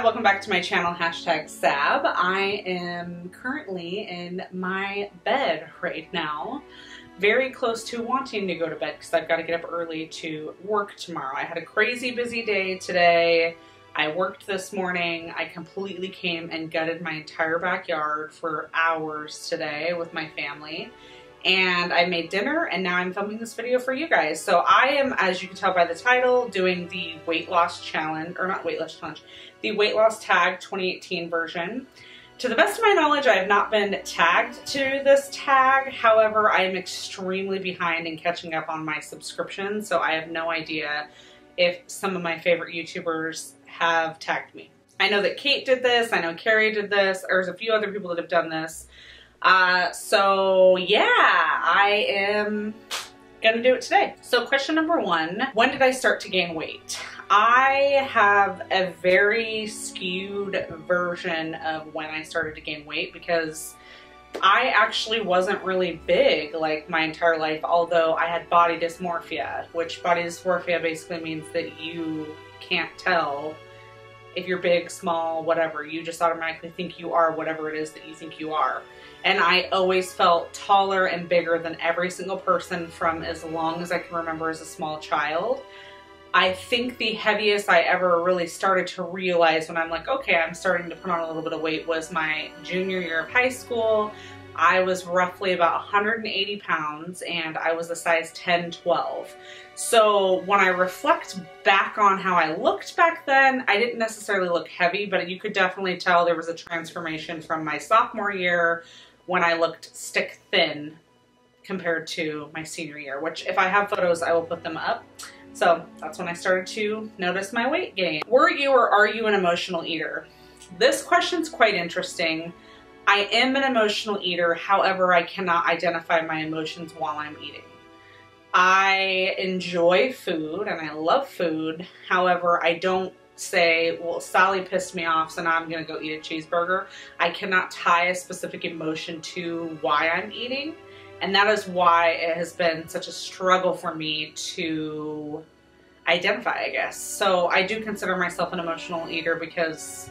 Sab, welcome back to my channel, #Sab. I am currently in my bed right now, very close to wanting to go to bed because I've got to get up early to work tomorrow. I had a crazy busy day today. I worked this morning. I completely came and gutted my entire backyard for hours today with my family. And I made dinner, and now I'm filming this video for you guys. So I am, as you can tell by the title, doing the weight loss challenge, or not weight loss challenge, the weight loss tag 2018 version. To the best of my knowledge, I have not been tagged to this tag. However, I am extremely behind in catching up on my subscriptions, so I have no idea if some of my favorite YouTubers have tagged me. I know that Kate did this, I know Carrie did this, there's a few other people that have done this. So yeah, I am gonna do it today. So question number one, when did I start to gain weight? I have a very skewed version of when I started to gain weight because I actually wasn't really big like my entire life, although I had body dysmorphia, which body dysmorphia basically means that you can't tell if you're big, small, whatever. You just automatically think you are whatever it is that you think you are. And I always felt taller and bigger than every single person from as long as I can remember as a small child. I think the heaviest I ever really started to realize when I'm like, okay, I'm starting to put on a little bit of weight was my junior year of high school. I was roughly about 180 pounds and I was a size 10, 12. So when I reflect back on how I looked back then, I didn't necessarily look heavy, but you could definitely tell there was a transformation from my sophomore year when I looked stick thin compared to my senior year, which if I have photos, I will put them up. So that's when I started to notice my weight gain. Were you or are you an emotional eater? This question's quite interesting. I am an emotional eater, however, I cannot identify my emotions while I'm eating. I enjoy food and I love food, however, I don't say, well, Sally pissed me off, so now I'm gonna go eat a cheeseburger. I cannot tie a specific emotion to why I'm eating, and that is why it has been such a struggle for me to identify, I guess. So I do consider myself an emotional eater because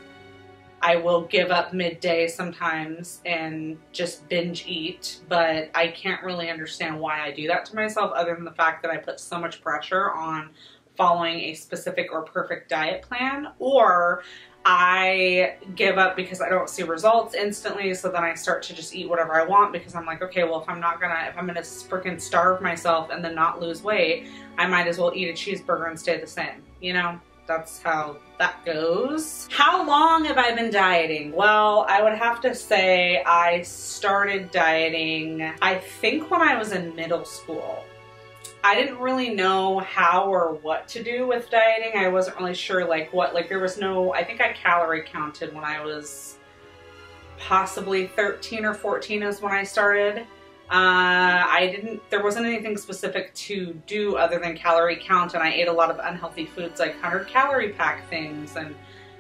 I will give up midday sometimes and just binge eat, but I can't really understand why I do that to myself other than the fact that I put so much pressure on following a specific or perfect diet plan, or I give up because I don't see results instantly, so then I start to just eat whatever I want because I'm like, okay, well, if I'm gonna freaking starve myself and then not lose weight, I might as well eat a cheeseburger and stay the same, you know? That's how that goes. How long have I been dieting? Well, I would have to say I started dieting, I think when I was in middle school. I didn't really know how or what to do with dieting. I wasn't really sure there was no, I think I calorie counted when I was possibly 13 or 14 is when I started. There wasn't anything specific to do other than calorie count, and I ate a lot of unhealthy foods like 100-calorie pack things, and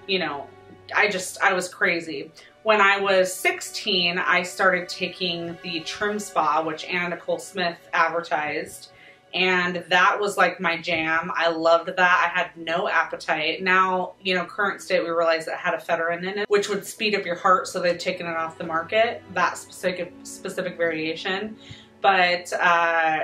you know, I was crazy. When I was 16, I started taking the Trim Spa, which Anna Nicole Smith advertised, and that was like my jam. I loved that. I had no appetite. Now, you know, current state, we realized it had ephedrine in it, which would speed up your heart, so they've taken it off the market, that specific variation. But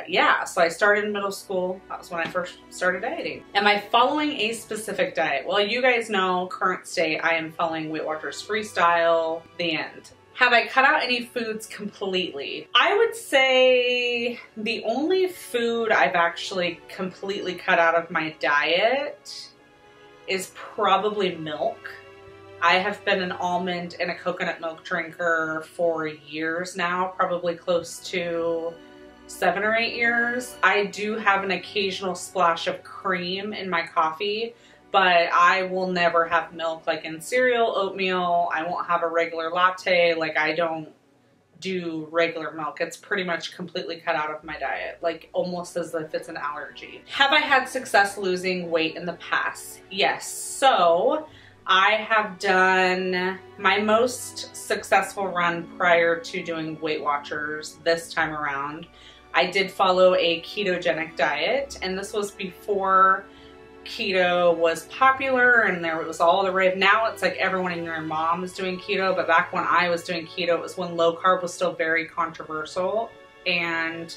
yeah, so I started in middle school. That was when I first started dieting. Am I following a specific diet? Well, you guys know, current state, I am following Weight Watchers Freestyle, the end. Have I cut out any foods completely? I would say the only food I've actually completely cut out of my diet is probably milk. I have been an almond and a coconut milk drinker for years now, probably close to 7 or 8 years. I do have an occasional splash of cream in my coffee, but I will never have milk like in cereal, oatmeal. I won't have a regular latte. Like, I don't do regular milk. It's pretty much completely cut out of my diet, like almost as if it's an allergy. Have I had success losing weight in the past? Yes. So I have done my most successful run prior to doing Weight Watchers this time around. I did follow a ketogenic diet, and this was before keto was popular and there was all the rave. Now it's like everyone and your mom is doing keto, but back when I was doing keto, it was when low carb was still very controversial. And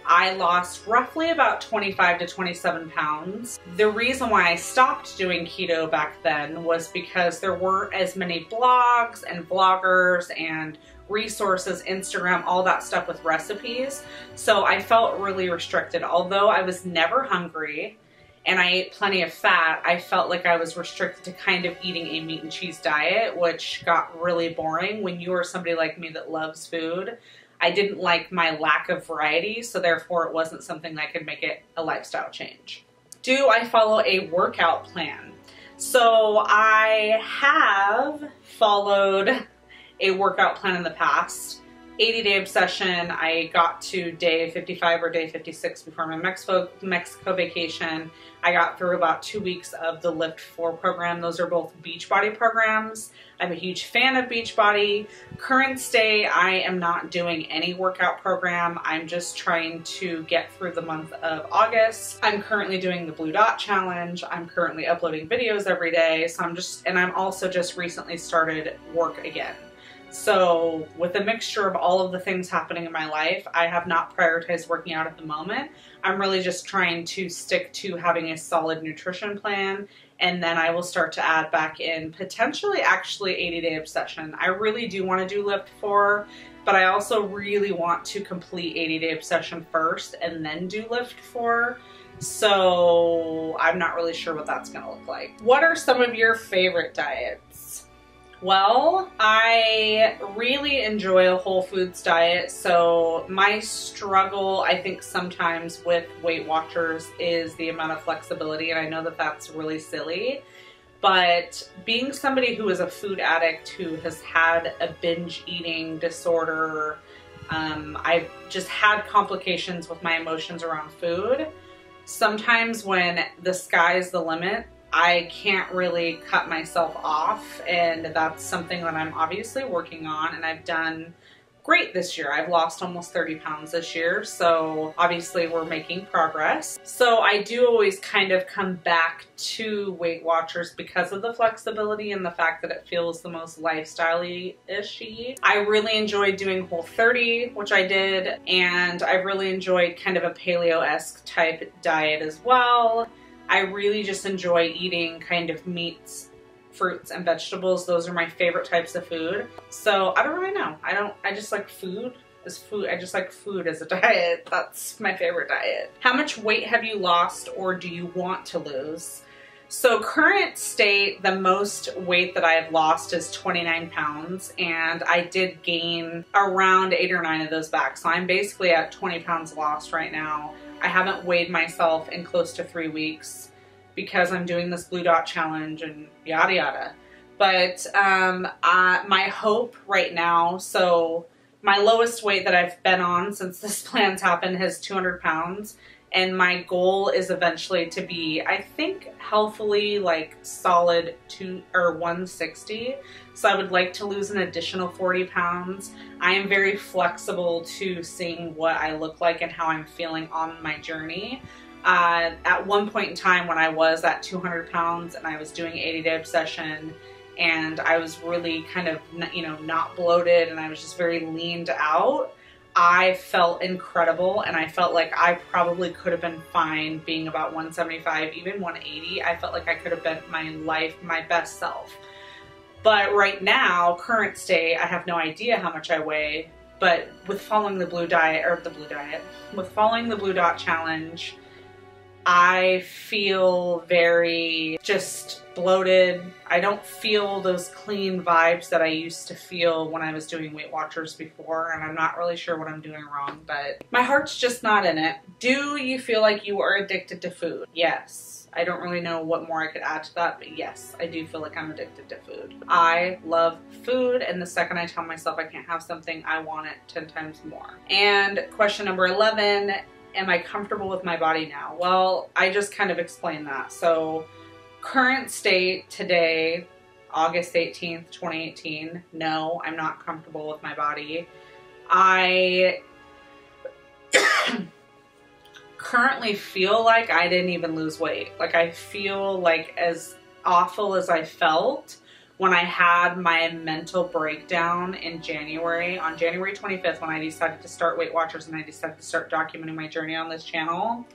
I lost roughly about 25 to 27 pounds. The reason why I stopped doing keto back then was because there weren't as many blogs and vloggers and resources, Instagram, all that stuff with recipes. So I felt really restricted. Although I was never hungry and I ate plenty of fat, I felt like I was restricted to kind of eating a meat and cheese diet, which got really boring. When you are somebody like me that loves food, I didn't like my lack of variety, so therefore it wasn't something that could make it a lifestyle change. Do I follow a workout plan? So I have followed a workout plan in the past. 80-day obsession, I got to day 55 or day 56 before my Mexico vacation. I got through about 2 weeks of the Lift 4 program. Those are both Beachbody programs. I'm a huge fan of Beachbody. Current state, I am not doing any workout program. I'm just trying to get through the month of August. I'm currently doing the Blue Dot Challenge. I'm currently uploading videos every day. So I'm also just recently started work again. So with a mixture of all of the things happening in my life, I have not prioritized working out at the moment. I'm really just trying to stick to having a solid nutrition plan, and then I will start to add back in potentially actually 80-day obsession. I really do want to do Lift 4, but I also really want to complete 80-day obsession first and then do Lift 4. So I'm not really sure what that's going to look like. What are some of your favorite diets? Well, I really enjoy a whole foods diet, so my struggle, I think, sometimes with Weight Watchers is the amount of flexibility, and I know that that's really silly, but being somebody who is a food addict who has had a binge eating disorder, I've just had complications with my emotions around food. Sometimes when the sky's the limit, I can't really cut myself off, and that's something that I'm obviously working on, and I've done great this year. I've lost almost 30 pounds this year, so obviously we're making progress. So I do always kind of come back to Weight Watchers because of the flexibility and the fact that it feels the most lifestyle-ishy. I really enjoyed doing Whole30, which I did, and I really enjoyed kind of a paleo-esque type diet as well. I really just enjoy eating kind of meats, fruits, and vegetables. Those are my favorite types of food. So I don't really know. I just like food as food. I just like food as a diet. That's my favorite diet. How much weight have you lost or do you want to lose? So current state, the most weight that I have lost is 29 pounds, and I did gain around 8 or 9 of those back. So I'm basically at 20 pounds lost right now. I haven't weighed myself in close to 3 weeks because I'm doing this Blue Dot Challenge and yada yada. But my hope right now, so my lowest weight that I've been on since this plan's happened is 200 pounds. And my goal is eventually to be, I think, healthily like solid 160. So I would like to lose an additional 40 pounds. I am very flexible to seeing what I look like and how I'm feeling on my journey. At one point in time when I was at 200 pounds and I was doing 80-day obsession and I was really kind of, not bloated and I was just very leaned out, I felt incredible, and I felt like I probably could have been fine being about 175, even 180. I felt like I could have been my best self. But right now, current state, I have no idea how much I weigh, but with following with following the Blue Dot Challenge, I feel very just bloated. I don't feel those clean vibes that I used to feel when I was doing Weight Watchers before, and I'm not really sure what I'm doing wrong, but my heart's just not in it. Do you feel like you are addicted to food? Yes. I don't really know what more I could add to that, but yes, I do feel like I'm addicted to food. I love food, and the second I tell myself I can't have something, I want it 10 times more. And question number 11, am I comfortable with my body now? Well, I just kind of explained that. So current state today, August 18th, 2018, no, I'm not comfortable with my currently feel like I didn't even lose weight. Like, I feel like as awful as I felt when I had my mental breakdown in January, on January 25th, when I decided to start Weight Watchers and I decided to start documenting my journey on this channel,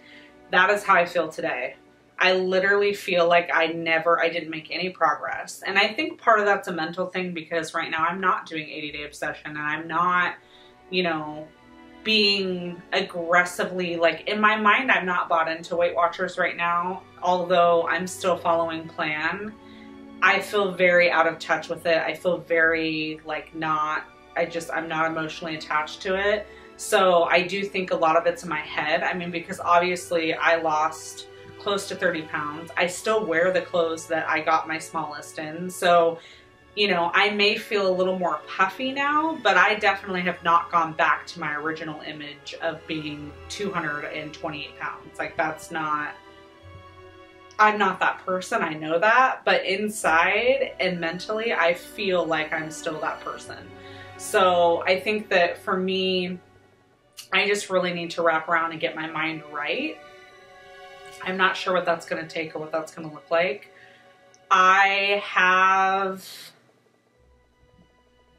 that is how I feel today. I literally feel like I didn't make any progress. And I think part of that's a mental thing, because right now I'm not doing 80-day obsession, and I'm not, you know, being aggressively, like, in my mind, I'm not bought into Weight Watchers right now, although I'm still following plan. I feel very out of touch with it. I feel very like I'm not emotionally attached to it. So I do think a lot of it's in my head. I mean, because obviously I lost close to 30 pounds. I still wear the clothes that I got my smallest in. So, you know, I may feel a little more puffy now, but I definitely have not gone back to my original image of being 228 pounds. Like, I'm not that person, I know that, but inside and mentally, I feel like I'm still that person. So I think that for me, I just really need to wrap around and get my mind right. I'm not sure what that's going to take or what that's going to look like. I have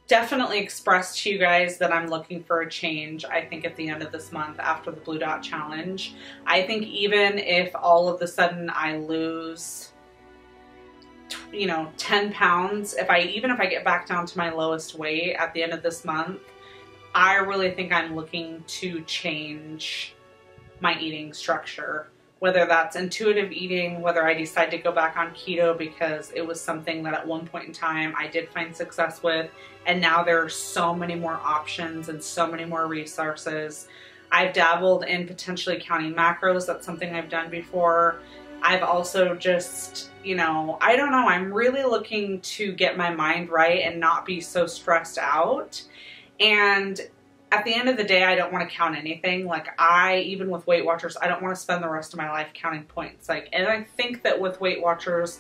definitely expressed to you guys that I'm looking for a change, I think, at the end of this month after the Blue Dot Challenge. I think even if all of a sudden I lose, you know, 10 pounds, even if I get back down to my lowest weight at the end of this month, I really think I'm looking to change my eating structure. Whether that's intuitive eating, whether I decide to go back on keto because it was something that at one point in time I did find success with, and now there are so many more options and so many more resources. I've dabbled in potentially counting macros. That's something I've done before. I've also just, you know, I don't know, I'm really looking to get my mind right and not be so stressed out. And at the end of the day, I don't want to count anything. Like, even with Weight Watchers, I don't want to spend the rest of my life counting points. Like, and I think that with Weight Watchers,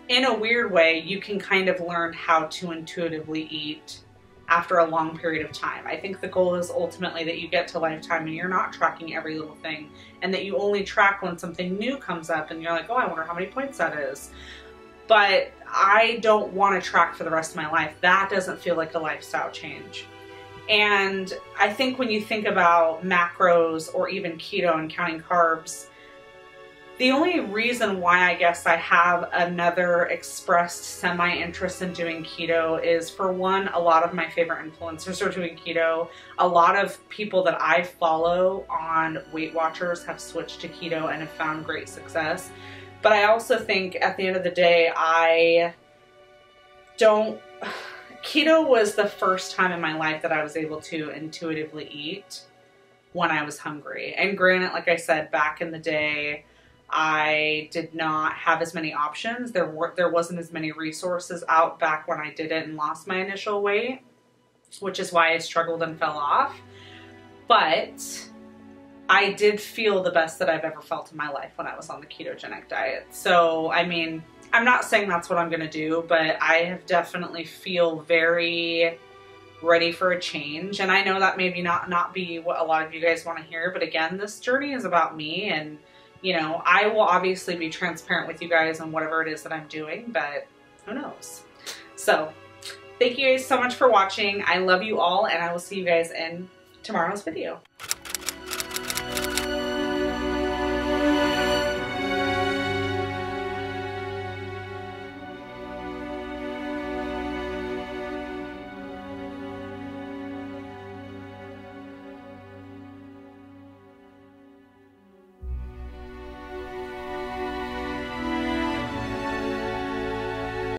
in a weird way, you can kind of learn how to intuitively eat after a long period of time. I think the goal is ultimately that you get to lifetime and you're not tracking every little thing, and that you only track when something new comes up and you're like, oh, I wonder how many points that is. But I don't want to track for the rest of my life. That doesn't feel like a lifestyle change. And I think when you think about macros or even keto and counting carbs, the only reason why I guess I have another expressed semi-interest in doing keto is, for one, a lot of my favorite influencers are doing keto. A lot of people that I follow on Weight Watchers have switched to keto and have found great success. But I also think at the end of the day, keto was the first time in my life that I was able to intuitively eat when I was hungry. And granted, like I said, back in the day, I did not have as many options. There wasn't as many resources out back when I did it and lost my initial weight, which is why I struggled and fell off. But I did feel the best that I've ever felt in my life when I was on the ketogenic diet. So, I mean, I'm not saying that's what I'm going to do, but I have definitely feel very ready for a change. And I know that maybe not be what a lot of you guys want to hear, but again, this journey is about me, and, you know, I will obviously be transparent with you guys on whatever it is that I'm doing, but who knows? So, thank you guys so much for watching. I love you all, and I will see you guys in tomorrow's video.